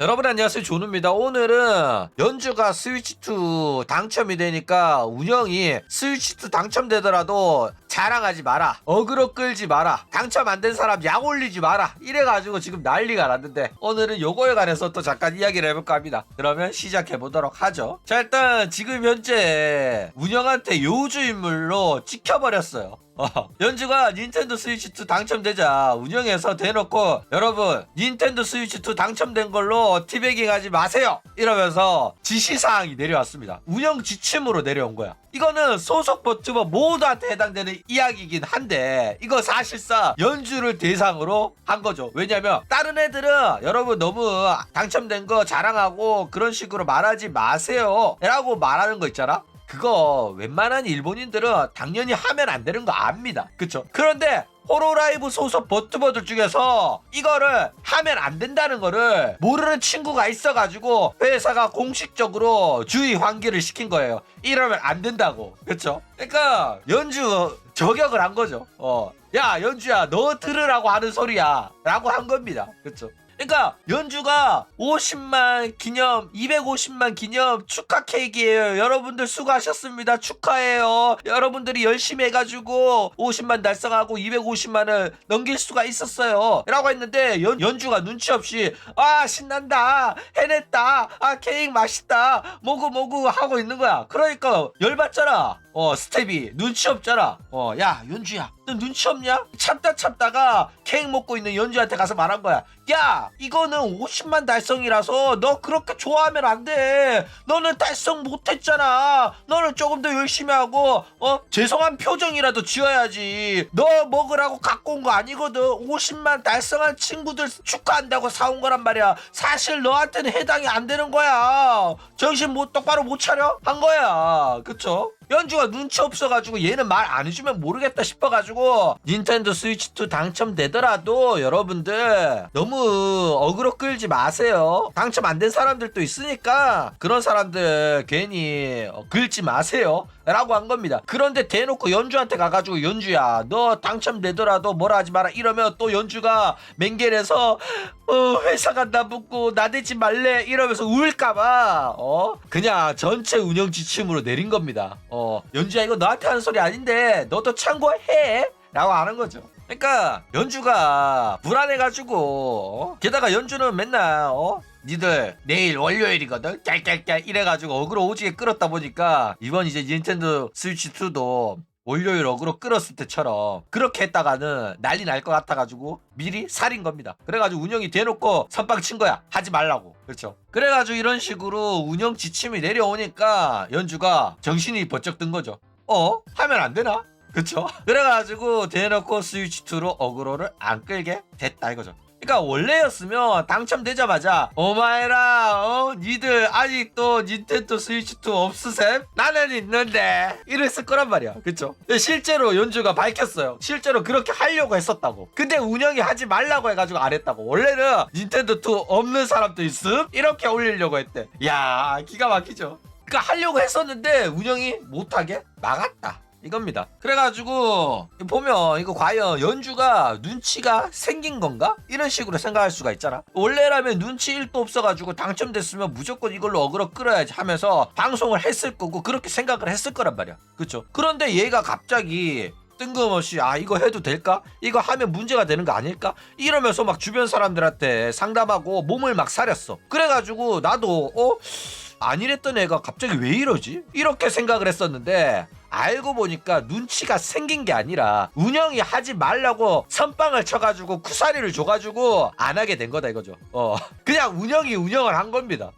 여러분 안녕하세요, 조누입니다. 오늘은 연주가 스위치2 당첨이 되니까 운영이 스위치2 당첨되더라도 자랑하지 마라, 어그로 끌지 마라, 당첨 안 된 사람 약 올리지 마라, 이래가지고 지금 난리가 났는데 오늘은 요거에 관해서 또 잠깐 이야기를 해볼까 합니다. 그러면 시작해보도록 하죠. 자, 일단 지금 현재 운영한테 요주인물로 찍혀버렸어요. 연주가 닌텐도 스위치2 당첨되자 운영에서 대놓고 여러분 닌텐도 스위치2 당첨된 걸로 티베깅 하지 마세요 이러면서 지시사항이 내려왔습니다. 운영 지침으로 내려온 거야. 이거는 소속 버튜버 모두한테 해당되는 이야기이긴 한데 이거 사실상 연주를 대상으로 한 거죠. 왜냐면 다른 애들은 여러분 너무 당첨된 거 자랑하고 그런 식으로 말하지 마세요 라고 말하는 거 있잖아. 그거 웬만한 일본인들은 당연히 하면 안 되는 거 압니다. 그쵸? 그런데 호로라이브 소속 버튜버들 중에서 이거를 하면 안 된다는 거를 모르는 친구가 있어가지고 회사가 공식적으로 주의 환기를 시킨 거예요. 이러면 안 된다고. 그쵸? 그러니까 연주 저격을 한 거죠. 야 연주야 너 들으라고 하는 소리야 라고 한 겁니다. 그쵸? 그러니까 연주가 50만 기념 250만 기념 축하 케이크예요. 여러분들 수고하셨습니다. 축하해요. 여러분들이 열심히 해가지고 50만 달성하고 250만을 넘길 수가 있었어요 라고 했는데 연주가 눈치 없이 아 신난다 해냈다 아 케이크 맛있다 모구 하고 있는 거야. 그러니까 열받잖아. 스텝이 눈치 없잖아. 야 연주야 너 눈치 없냐? 참다가 케이크 먹고 있는 연주한테 가서 말한 거야. 야 이거는 50만 달성이라서 너 그렇게 좋아하면 안 돼. 너는 달성 못했잖아. 너는 조금 더 열심히 하고 죄송한 표정이라도 지어야지. 너 먹으라고 갖고 온 거 아니거든. 50만 달성한 친구들 축하한다고 사온 거란 말이야. 사실 너한테는 해당이 안 되는 거야. 정신 똑바로 못 차려? 한 거야. 그쵸? 연주가 눈치 없어가지고 얘는 말 안 해주면 모르겠다 싶어가지고 닌텐도 스위치2 당첨되더라도 여러분들 너무 어그로 끌지 마세요. 당첨 안 된 사람들도 있으니까 그런 사람들 괜히 긁지 마세요 라고 한 겁니다. 그런데 대놓고 연주한테 가가지고 연주야 너 당첨되더라도 뭐라 하지 마라 이러면 또 연주가 맹겔해서 회사가 나붙고 나대지 말래 이러면서 울까봐 그냥 전체 운영 지침으로 내린 겁니다. 연주야 이거 너한테 하는 소리 아닌데 너도 참고해 라고 하는 거죠. 그러니까 연주가 불안해가지고 게다가 연주는 맨날 니들 내일 월요일이거든 짤짤짤 이래가지고 어그로 오지게 끌었다 보니까 이번 이제 닌텐도 스위치2도 월요일 어그로 끌었을 때처럼 그렇게 했다가는 난리 날 것 같아가지고 미리 살인 겁니다. 그래가지고 운영이 대놓고 선빵 친 거야. 하지 말라고. 그렇죠? 그래가지고 이런 식으로 운영 지침이 내려오니까 연주가 정신이 번쩍 든 거죠. 하면 안 되나? 그쵸? 그래가지고 대놓고 스위치2로 어그로를 안 끌게 됐다 이거죠. 그러니까 원래였으면 당첨되자마자 오마이라 니들 아직도 닌텐도 스위치2 없으셈? 나는 있는데 이랬을 거란 말이야. 그쵸? 실제로 연주가 밝혔어요. 실제로 그렇게 하려고 했었다고. 근데 운영이 하지 말라고 해가지고 안 했다고. 원래는 닌텐도2 없는 사람도 있음? 이렇게 올리려고 했대. 야 기가 막히죠. 그러니까 하려고 했었는데 운영이 못하게 막았다 이겁니다. 그래가지고 보면 이거 과연 연주가 눈치가 생긴 건가? 이런 식으로 생각할 수가 있잖아. 원래라면 눈치 1도 없어가지고 당첨됐으면 무조건 이걸로 어그로 끌어야지 하면서 방송을 했을 거고 그렇게 생각을 했을 거란 말이야. 그쵸? 그런데 얘가 갑자기 뜬금없이 이거 해도 될까? 이거 하면 문제가 되는 거 아닐까? 이러면서 막 주변 사람들한테 상담하고 몸을 막 사렸어. 그래가지고 나도 아니랬던 애가 갑자기 왜 이러지? 이렇게 생각을 했었는데 알고 보니까 눈치가 생긴 게 아니라 운영이 하지 말라고 선빵을 쳐가지고 쿠사리를 줘가지고 안 하게 된 거다 이거죠. 그냥 운영이 운영을 한 겁니다.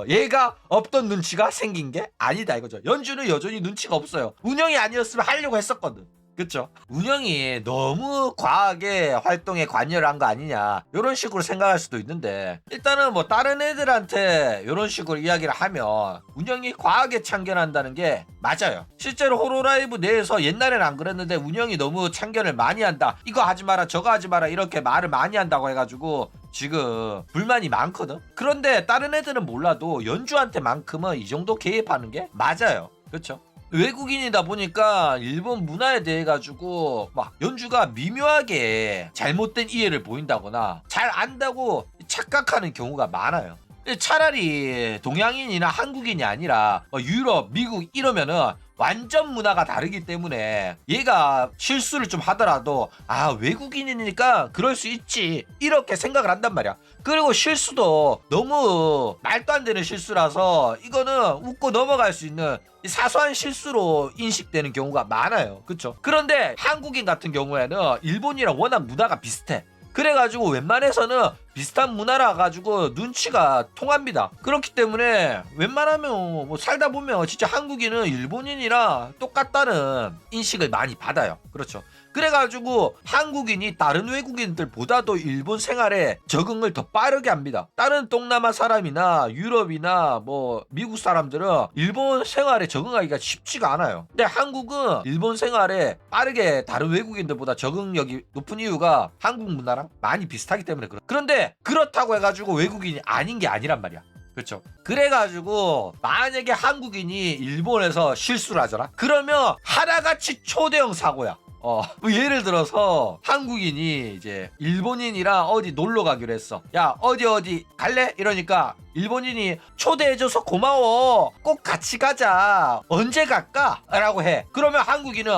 얘가 없던 눈치가 생긴 게 아니다 이거죠. 연주는 여전히 눈치가 없어요. 운영이 아니었으면 하려고 했었거든. 그쵸? 운영이 너무 과하게 활동에 관여를 한 거 아니냐 이런 식으로 생각할 수도 있는데 일단은 뭐 다른 애들한테 이런 식으로 이야기를 하면 운영이 과하게 참견한다는 게 맞아요. 실제로 호로라이브 내에서 옛날에는 안 그랬는데 운영이 너무 참견을 많이 한다 이거 하지 마라 저거 하지 마라 이렇게 말을 많이 한다고 해가지고 지금 불만이 많거든. 그런데 다른 애들은 몰라도 연주한테만큼은 이 정도 개입하는 게 맞아요. 그쵸? 외국인이다 보니까 일본 문화에 대해 가지고 막 연주가 미묘하게 잘못된 이해를 보인다거나 잘 안다고 착각하는 경우가 많아요. 차라리 동양인이나 한국인이 아니라 유럽, 미국 이러면은 완전 문화가 다르기 때문에 얘가 실수를 좀 하더라도 외국인이니까 그럴 수 있지 이렇게 생각을 한단 말이야. 그리고 실수도 너무 말도 안 되는 실수라서 이거는 웃고 넘어갈 수 있는 사소한 실수로 인식되는 경우가 많아요. 그쵸? 그런데 한국인 같은 경우에는 일본이랑 워낙 문화가 비슷해. 그래가지고 웬만해서는 비슷한 문화라 가지고 눈치가 통합니다. 그렇기 때문에 웬만하면 뭐 살다 보면 진짜 한국인은 일본인이랑 똑같다는 인식을 많이 받아요. 그렇죠. 그래가지고 한국인이 다른 외국인들보다도 일본 생활에 적응을 더 빠르게 합니다. 다른 동남아 사람이나 유럽이나 뭐 미국 사람들은 일본 생활에 적응하기가 쉽지가 않아요. 근데 한국은 일본 생활에 빠르게 다른 외국인들보다 적응력이 높은 이유가 한국 문화랑 많이 비슷하기 때문에 그런데 그렇다고 해가지고 외국인이 아닌 게 아니란 말이야. 그렇죠. 그래가지고 만약에 한국인이 일본에서 실수를 하잖아. 그러면 하나같이 초대형 사고야. 뭐 예를 들어서 한국인이 이제 일본인이랑 어디 놀러 가기로 했어. 야, 어디 갈래? 이러니까 일본인이 초대해줘서 고마워. 꼭 같이 가자. 언제 갈까? 라고 해. 그러면 한국인은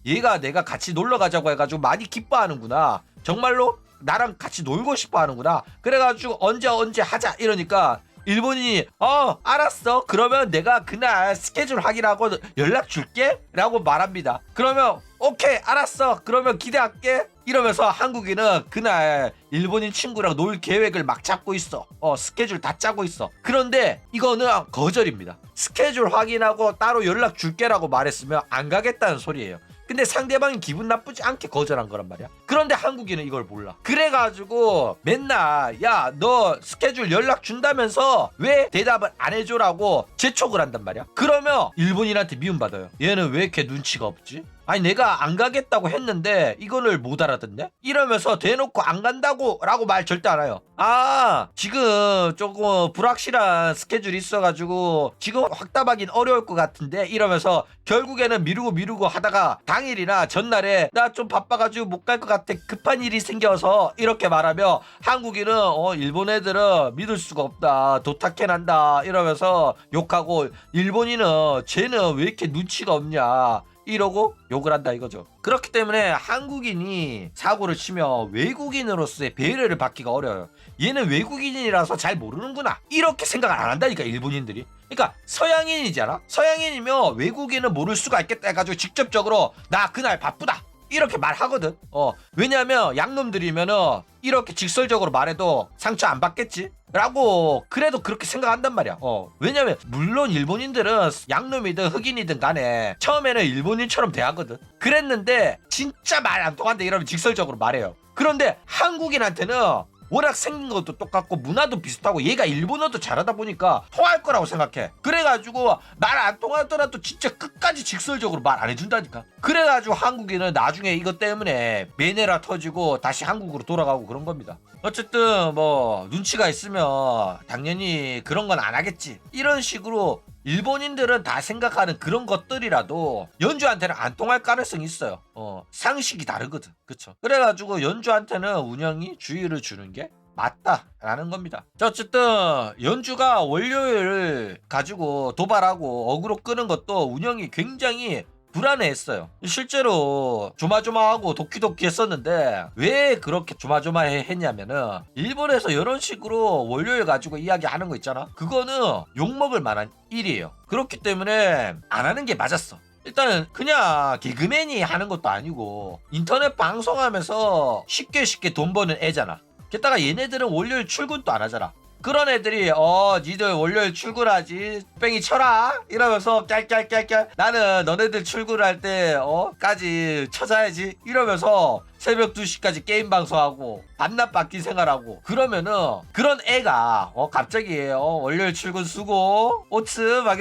얘가 내가 같이 놀러 가자고 해가지고 많이 기뻐하는구나. 정말로 나랑 같이 놀고 싶어 하는구나. 그래가지고 언제 하자. 이러니까 일본인이 알았어. 그러면 내가 그날 스케줄 확인하고 연락 줄게 라고 말합니다. 그러면 오케이 알았어. 그러면 기대할게. 이러면서 한국인은 그날 일본인 친구랑 놀 계획을 막 잡고 있어. 스케줄 다 짜고 있어. 그런데 이거는 거절입니다. 스케줄 확인하고 따로 연락 줄게라고 말했으면 안 가겠다는 소리예요. 근데 상대방이 기분 나쁘지 않게 거절한 거란 말이야. 그런데 한국인은 이걸 몰라. 그래가지고 맨날 야, 너 스케줄 연락 준다면서 왜 대답을 안 해줘라고 재촉을 한단 말이야. 그러면 일본인한테 미움받아요. 얘는 왜 이렇게 눈치가 없지? 아니 내가 안 가겠다고 했는데 이거를 못 알아듣네? 이러면서 대놓고 안 간다고 라고 말 절대 안 해요. 지금 조금 불확실한 스케줄이 있어가지고 지금 확답하긴 어려울 것 같은데 이러면서 결국에는 미루고 하다가 당일이나 전날에 나 좀 바빠가지고 못 갈 것 같아. 급한 일이 생겨서 이렇게 말하면 한국인은 일본 애들은 믿을 수가 없다. 도타케 난다. 이러면서 욕하고 일본인은 쟤는 왜 이렇게 눈치가 없냐. 이러고 욕을 한다 이거죠. 그렇기 때문에 한국인이 사고를 치면 외국인으로서의 배려를 받기가 어려워요. 얘는 외국인이라서 잘 모르는구나 이렇게 생각을 안 한다니까 일본인들이. 그러니까 서양인이잖아. 서양인이면 외국인은 모를 수가 있겠다 해가지고 직접적으로 나 그날 바쁘다 이렇게 말하거든. 왜냐면 양놈들이면은 이렇게 직설적으로 말해도 상처 안 받겠지 라고 그래도 그렇게 생각한단 말이야. 왜냐면 물론 일본인들은 양놈이든 흑인이든 간에 처음에는 일본인처럼 대하거든. 그랬는데 진짜 말 안 통한다 이러면 직설적으로 말해요. 그런데 한국인한테는 워낙 생긴 것도 똑같고 문화도 비슷하고 얘가 일본어도 잘하다 보니까 통할 거라고 생각해. 그래가지고 말 안 통하더라도 진짜 끝까지 직설적으로 말 안 해준다니까. 그래가지고 한국인은 나중에 이것 때문에 메네라 터지고 다시 한국으로 돌아가고 그런 겁니다. 어쨌든 뭐 눈치가 있으면 당연히 그런 건 안 하겠지 이런 식으로 일본인들은 다 생각하는 그런 것들이라도 연주한테는 안 통할 가능성이 있어요. 상식이 다르거든. 그쵸? 그래가지고 연주한테는 운영이 주의를 주는 게 맞다라는 겁니다. 자, 어쨌든 연주가 월요일을 가지고 도발하고 어그로 끄는 것도 운영이 굉장히 불안해했어요. 실제로 조마조마하고 도키도키 했었는데 왜 그렇게 조마조마해 했냐면은 일본에서 이런 식으로 월요일 가지고 이야기하는 거 있잖아. 그거는 욕먹을 만한 일이에요. 그렇기 때문에 안 하는 게 맞았어. 일단은 그냥 개그맨이 하는 것도 아니고 인터넷 방송하면서 쉽게 돈 버는 애잖아. 게다가 얘네들은 월요일 출근도 안 하잖아. 그런 애들이 니들 월요일 출근하지 뺑이 쳐라 이러면서 깔깔깔깔 나는 너네들 출근할 때 까지 쳐자야지 이러면서 새벽 2시까지 게임 방송하고 밤낮 바뀐 생활하고 그러면은 그런 애가 갑자기 월요일 출근 수고 오츠 막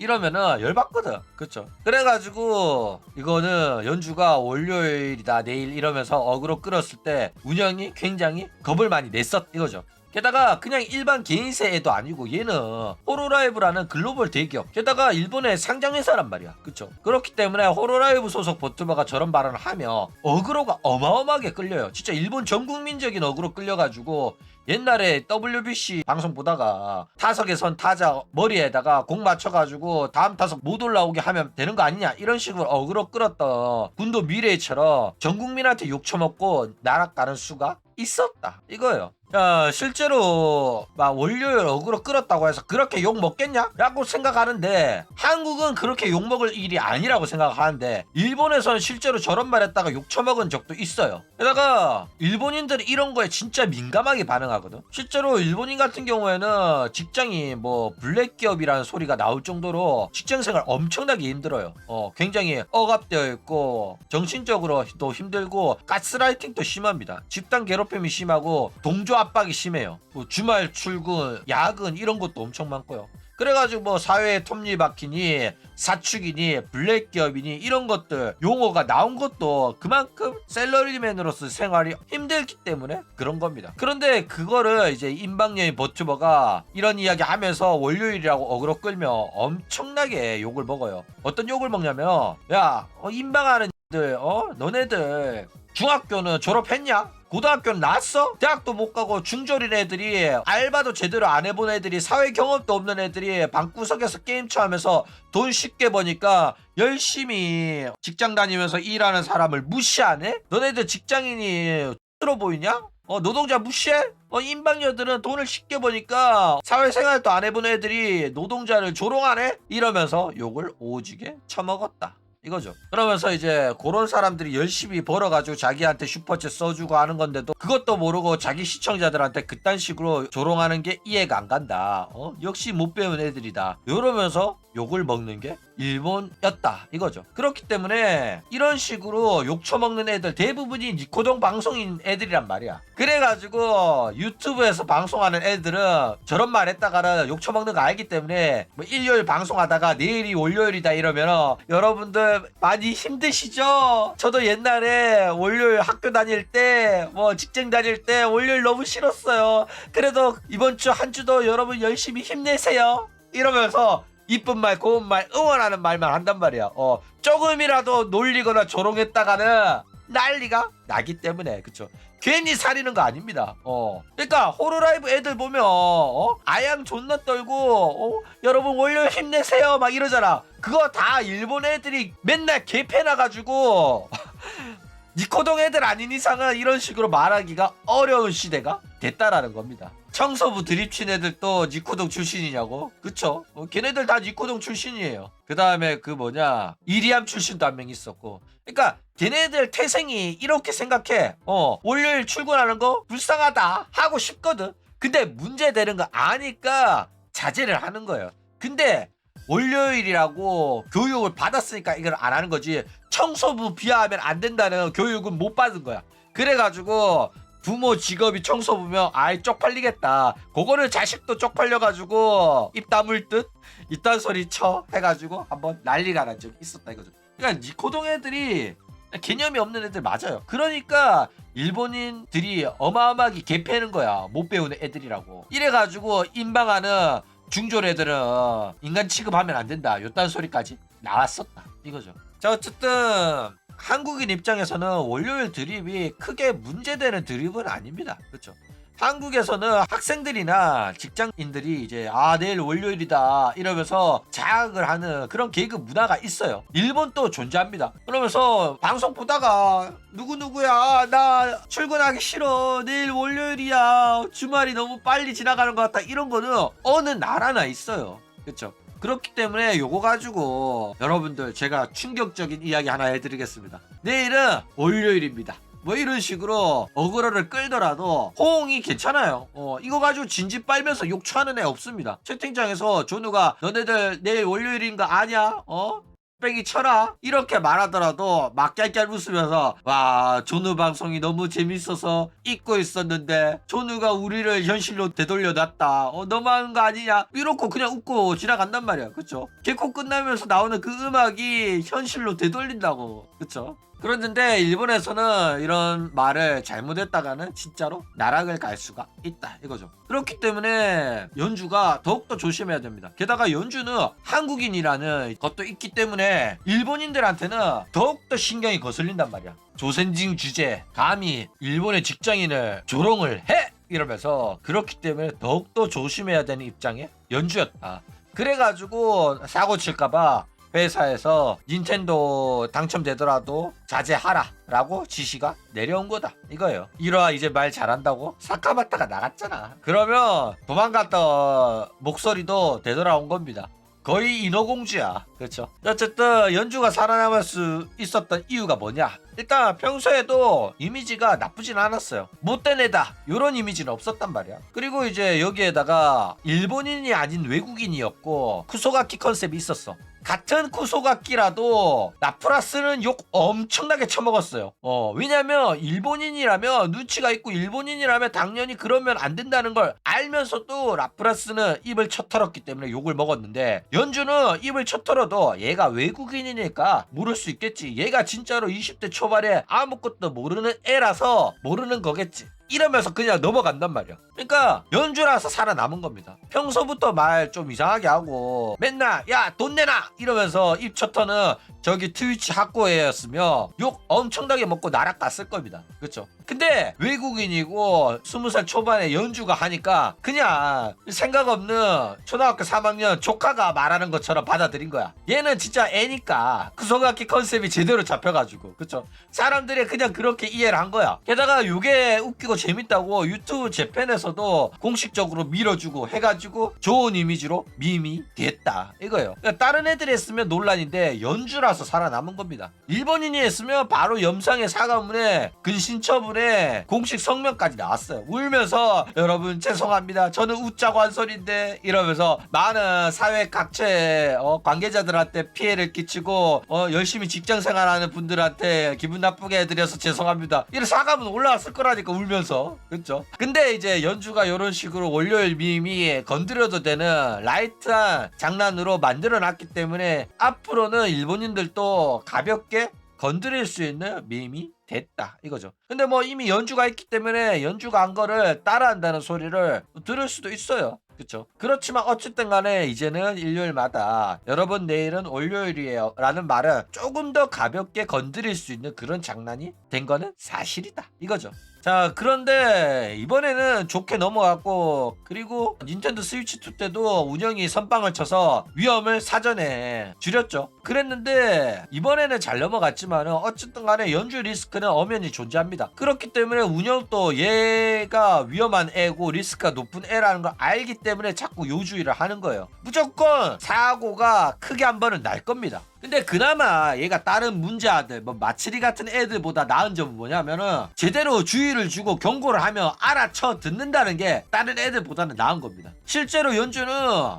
이러면은 열받거든. 그쵸? 그래가지고 이거는 연주가 월요일이다 내일 이러면서 어그로 끌었을 때 운영이 굉장히 겁을 많이 냈었 이거죠. 게다가 그냥 일반 개인세 애도 아니고 얘는 호로라이브라는 글로벌 대기업 게다가 일본의 상장회사란 말이야. 그쵸? 그렇기 때문에 호로라이브 소속 버튜버가 저런 발언을 하면 어그로가 어마어마하게 끌려요. 진짜 일본 전국민적인 어그로 끌려가지고 옛날에 WBC 방송 보다가 타석에 선 타자 머리에다가 공 맞춰가지고 다음 타석 못 올라오게 하면 되는 거 아니냐 이런 식으로 어그로 끌었던 군도 미래처럼 전 국민한테 욕 처먹고 나락가는 수가 있었다 이거예요. 야, 실제로 막 월요일 어그로 끌었다고 해서 그렇게 욕 먹겠냐? 라고 생각하는데 한국은 그렇게 욕 먹을 일이 아니라고 생각하는데 일본에서는 실제로 저런 말 했다가 욕 처먹은 적도 있어요. 게다가 일본인들이 이런 거에 진짜 민감하게 반응하거든. 실제로 일본인 같은 경우에는 직장이 뭐 블랙 기업이라는 소리가 나올 정도로 직장생활 엄청나게 힘들어요. 굉장히 억압되어 있고 정신적으로도 힘들고 가스라이팅도 심합니다. 집단 괴롭힘이 심하고 동조 압박이 심해요. 뭐 주말 출근, 야근 이런 것도 엄청 많고요. 그래가지고 뭐 사회에 톱니바퀴니 사축이니 블랙 기업이니 이런 것들 용어가 나온 것도 그만큼 샐러리맨으로서 생활이 힘들기 때문에 그런 겁니다. 그런데 그거를 이제 임방여인 버튜버가 이런 이야기 하면서 월요일이라고 어그로 끌면 엄청나게 욕을 먹어요. 어떤 욕을 먹냐면 야 임방하는 애들 너네들 중학교는 졸업했냐? 고등학교는 나왔어? 대학도 못 가고 중졸인 애들이 알바도 제대로 안 해본 애들이 사회 경험도 없는 애들이 방구석에서 게임쳐 하면서 돈 쉽게 버니까 열심히 직장 다니면서 일하는 사람을 무시하네? 너네들 직장인이 들어 보이냐? 노동자 무시해? 임방녀들은 돈을 쉽게 버니까 사회생활도 안 해본 애들이 노동자를 조롱하네? 이러면서 욕을 오지게 처먹었다. 이거죠. 그러면서 이제 그런 사람들이 열심히 벌어가지고 자기한테 슈퍼챗 써주고 하는 건데도 그것도 모르고 자기 시청자들한테 그딴 식으로 조롱하는 게 이해가 안 간다. 역시 못 배운 애들이다. 이러면서 욕을 먹는 게 일본이었다 이거죠. 그렇기 때문에 이런 식으로 욕 처먹는 애들 대부분이 니코동 방송인 애들이란 말이야. 그래가지고 유튜브에서 방송하는 애들은 저런 말 했다가는 욕 처먹는 거 알기 때문에 뭐 일요일 방송하다가 내일이 월요일이다 이러면 여러분들 많이 힘드시죠? 저도 옛날에 월요일 학교 다닐 때 뭐 직장 다닐 때 월요일 너무 싫었어요. 그래도 이번 주 한 주도 여러분 열심히 힘내세요 이러면서 이쁜 말 고운 말 응원하는 말만 한단 말이야. 조금이라도 놀리거나 조롱했다가는 난리가 나기 때문에 그쵸. 괜히 사리는 거 아닙니다. 그러니까 호로라이브 애들 보면 아양 존나 떨고 여러분 월요일 힘내세요 막 이러잖아. 그거 다 일본 애들이 맨날 개패나가지고 니코동 애들 아닌 이상은 이런 식으로 말하기가 어려운 시대가 됐다라는 겁니다. 청소부 드립친 애들도 니코동 출신이냐고? 그쵸? 걔네들 다 니코동 출신이에요. 그 다음에 이리암 출신도 한 명 있었고. 그러니까 걔네들 태생이 이렇게 생각해. 월요일 출근하는 거 불쌍하다 하고 싶거든. 근데 문제되는 거 아니까 자제를 하는 거예요. 근데 월요일이라고 교육을 받았으니까 이걸 안 하는 거지. 청소부 비하하면 안 된다는 교육은 못 받은 거야. 그래가지고 부모 직업이 청소부면 아이 쪽팔리겠다. 그거를 자식도 쪽팔려가지고 입 다물 듯 이딴 소리 쳐 해가지고 한번 난리가 난 적이 있었다 이거죠. 그러니까 니코동 애들이 개념이 없는 애들 맞아요. 그러니까 일본인들이 어마어마하게 개패는 거야. 못 배우는 애들이라고. 이래가지고 인방하는 중졸 애들은 인간 취급하면 안 된다. 요딴 소리까지 나왔었다 이거죠. 자 어쨌든 한국인 입장에서는 월요일 드립이 크게 문제되는 드립은 아닙니다. 그렇죠? 한국에서는 학생들이나 직장인들이 이제 내일 월요일이다 이러면서 자학을 하는 그런 개그 문화가 있어요. 일본도 존재합니다. 그러면서 방송 보다가 누구누구야 나 출근하기 싫어 내일 월요일이야 주말이 너무 빨리 지나가는 것 같다 이런 거는 어느 나라나 있어요. 그렇죠? 그렇기 때문에 요거 가지고 여러분들 제가 충격적인 이야기 하나 해드리겠습니다. 내일은 월요일입니다. 뭐 이런 식으로 어그로를 끌더라도 호응이 괜찮아요. 이거 가지고 진지 빨면서 욕처하는 애 없습니다. 채팅창에서 조누가 너네들 내일 월요일인 거 아냐? 뺑이 쳐라 이렇게 말하더라도 막 깔깔 웃으면서 와 조누 방송이 너무 재밌어서 잊고 있었는데 조누가 우리를 현실로 되돌려놨다 너무한 거 아니냐 이렇고 그냥 웃고 지나간단 말이야. 그쵸? 개코 끝나면서 나오는 그 음악이 현실로 되돌린다고. 그쵸? 그런데 일본에서는 이런 말을 잘못했다가는 진짜로 나락을 갈 수가 있다 이거죠. 그렇기 때문에 연주가 더욱더 조심해야 됩니다. 게다가 연주는 한국인이라는 것도 있기 때문에 일본인들한테는 더욱더 신경이 거슬린단 말이야. 조센징 주제 감히 일본의 직장인을 조롱을 해? 이러면서 그렇기 때문에 더욱더 조심해야 되는 입장의 연주였다. 그래가지고 사고 칠까봐 회사에서 닌텐도 당첨되더라도 자제하라 라고 지시가 내려온 거다 이거예요. 이러아 이제 말 잘한다고 사카바타가 나갔잖아. 그러면 도망갔던 목소리도 되돌아온 겁니다. 거의 인어공주야. 그렇죠. 어쨌든 연주가 살아남을 수 있었던 이유가 뭐냐, 일단 평소에도 이미지가 나쁘진 않았어요. 못된 애다 요런 이미지는 없었단 말이야. 그리고 이제 여기에다가 일본인이 아닌 외국인이었고 쿠소가키 컨셉이 있었어. 같은 쿠소가키라도 라프라스는 욕 엄청나게 쳐먹었어요. 왜냐면 일본인이라면 눈치가 있고 일본인이라면 당연히 그러면 안 된다는 걸 알면서도 라프라스는 입을 쳐털었기 때문에 욕을 먹었는데, 연주는 입을 쳐털어도 얘가 외국인이니까 모를 수 있겠지, 얘가 진짜로 20대 초반에 아무것도 모르는 애라서 모르는 거겠지 이러면서 그냥 넘어간단 말이야. 그러니까 연주라서 살아남은 겁니다. 평소부터 말 좀 이상하게 하고 맨날 야 돈 내놔 이러면서 입처터는 저기 트위치 학고애였으면 욕 엄청나게 먹고 날아갔을 겁니다. 그렇죠. 근데 외국인이고 20살 초반에 연주가 하니까 그냥 생각 없는 초등학교 3학년 조카가 말하는 것처럼 받아들인 거야. 얘는 진짜 애니까 쿠소가키 컨셉이 제대로 잡혀가지고, 그쵸, 사람들이 그냥 그렇게 이해를 한 거야. 게다가 이게 웃기고 재밌다고 유튜브 재팬에서도 공식적으로 밀어주고 해가지고 좋은 이미지로 밈이 됐다 이거예요. 그러니까 다른 애들이 했으면 논란인데 연주라서 살아남은 겁니다. 일본인이 했으면 바로 염상의 사과문에 근신처분에 공식 성명까지 나왔어요. 울면서 여러분 죄송합니다, 저는 웃자고 한 소린데 이러면서 많은 사회 각체 관계자들한테 피해를 끼치고 열심히 직장생활하는 분들한테 기분 나쁘게 해드려서 죄송합니다 이런 사과문 올라왔을 거라니까, 울면서. 그렇죠. 근데 이제 연주가 이런 식으로 월요일 밈이 건드려도 되는 라이트한 장난으로 만들어놨기 때문에 앞으로는 일본인들도 가볍게 건드릴 수 있는 밈이 됐다 이거죠. 근데 뭐 이미 연주가 있기 때문에 연주가 한 거를 따라한다는 소리를 들을 수도 있어요. 그쵸. 그렇지만 어쨌든 간에 이제는 일요일마다 여러분 내일은 월요일이에요 라는 말을 조금 더 가볍게 건드릴 수 있는 그런 장난이 된 거는 사실이다 이거죠. 자, 그런데 이번에는 좋게 넘어갔고, 그리고 닌텐도 스위치2 때도 운영이 선빵을 쳐서 위험을 사전에 줄였죠. 그랬는데 이번에는 잘 넘어갔지만 어쨌든 간에 연주 리스크는 엄연히 존재합니다. 그렇기 때문에 운영도 얘가 위험한 애고 리스크가 높은 애라는 걸 알기 때문에 자꾸 요주의를 하는 거예요. 무조건 사고가 크게 한 번은 날 겁니다. 근데 그나마 얘가 다른 문제아들 뭐 마츠리 같은 애들보다 나은 점은 뭐냐면은 제대로 주의를 주고 경고를 하면 알아쳐 듣는다는 게 다른 애들보다는 나은 겁니다. 실제로 연주는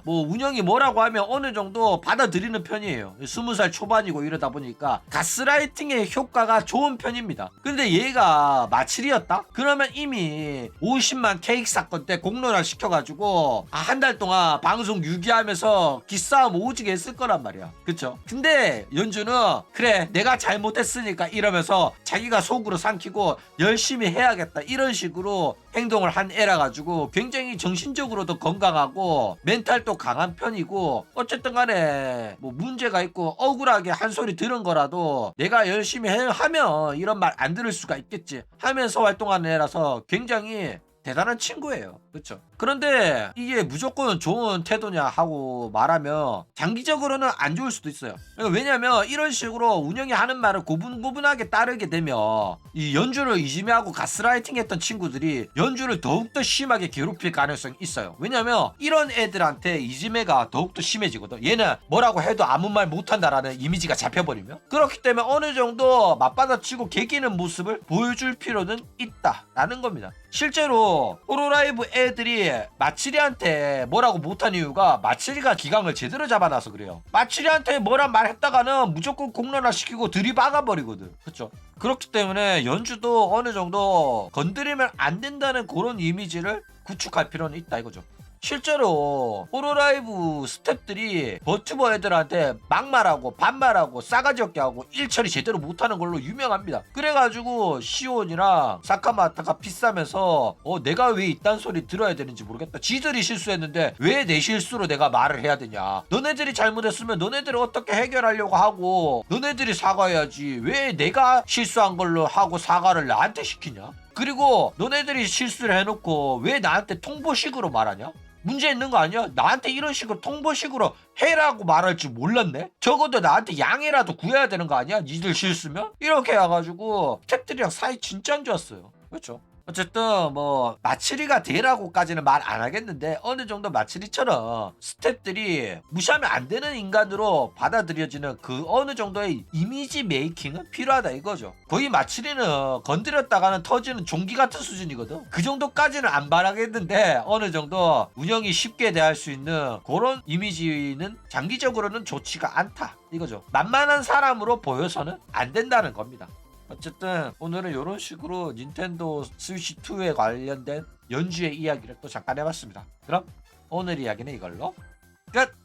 뭐 운영이 뭐라고 하면 어느 정도 받아들이는 편이에요. 20살 초반이고 이러다 보니까 가스라이팅의 효과가 좋은 편입니다. 근데 얘가 마츠리였다? 그러면 이미 50만 케이크 사건 때 공론화 시켜가지고 한 달 동안 방송 유기하면서 기싸움 오지게 했을 거란 말이야. 그쵸? 근데 연주는 그래 내가 잘못했으니까 이러면서 자기가 속으로 삼키고 열심히 해야겠다 이런 식으로 행동을 한 애라 가지고 굉장히 정신적으로도 건강하고 멘탈도 강한 편이고, 어쨌든 간에 뭐 문제가 있고 억울하게 한 소리 들은 거라도 내가 열심히 하면 이런 말 안 들을 수가 있겠지 하면서 활동하는 애라서 굉장히 대단한 친구예요. 그렇죠. 그런데 이게 무조건 좋은 태도냐 하고 말하면 장기적으로는 안 좋을 수도 있어요. 왜냐면 이런 식으로 운영이 하는 말을 고분고분하게 따르게 되면 이 연주를 이지매하고 가스라이팅 했던 친구들이 연주를 더욱더 심하게 괴롭힐 가능성이 있어요. 왜냐면 이런 애들한테 이지매가 더욱더 심해지거든. 얘는 뭐라고 해도 아무 말 못한다라는 이미지가 잡혀버리면, 그렇기 때문에 어느 정도 맞받아치고 개기는 모습을 보여줄 필요는 있다라는 겁니다. 실제로 호로라이브 애들이 마츠리한테 뭐라고 못한 이유가 마츠리가 기강을 제대로 잡아놔서 그래요. 마츠리한테 뭐란 말 했다가는 무조건 공론화 시키고 들이박아버리거든. 그쵸? 그렇기 때문에 연주도 어느 정도 건드리면 안 된다는 그런 이미지를 구축할 필요는 있다 이거죠. 실제로 호로라이브 스탭들이 버튜버 애들한테 막말하고 반말하고 싸가지 없게 하고 일 처리 제대로 못하는 걸로 유명합니다. 그래가지고 시온이랑 사카마타가 비싸면서 내가 왜 이딴 소리 들어야 되는지 모르겠다. 지들이 실수했는데 왜 내 실수로 내가 말을 해야 되냐. 너네들이 잘못했으면 너네들이 어떻게 해결하려고 하고 너네들이 사과해야지 왜 내가 실수한 걸로 하고 사과를 나한테 시키냐. 그리고 너네들이 실수를 해놓고 왜 나한테 통보식으로 말하냐? 문제 있는 거 아니야? 나한테 이런 식으로 통보식으로 해라고 말할 줄 몰랐네? 적어도 나한테 양해라도 구해야 되는 거 아니야? 니들 실수면? 이렇게 해가지고 스태프들이랑 사이 진짜 안 좋았어요. 그렇죠? 어쨌든 뭐 마츠리가 되라고까지는 말 안 하겠는데 어느 정도 마츠리처럼 스태프들이 무시하면 안 되는 인간으로 받아들여지는 그 어느 정도의 이미지 메이킹은 필요하다 이거죠. 거의 마츠리는 건드렸다가는 터지는 종기 같은 수준이거든. 그 정도까지는 안 바라겠는데 어느 정도 운영이 쉽게 대할 수 있는 그런 이미지는 장기적으로는 좋지가 않다 이거죠. 만만한 사람으로 보여서는 안 된다는 겁니다. 어쨌든 오늘은 이런 식으로 닌텐도 스위치 2에 관련된 연주의 이야기를 또 잠깐 해봤습니다. 그럼 오늘 이야기는 이걸로 끝!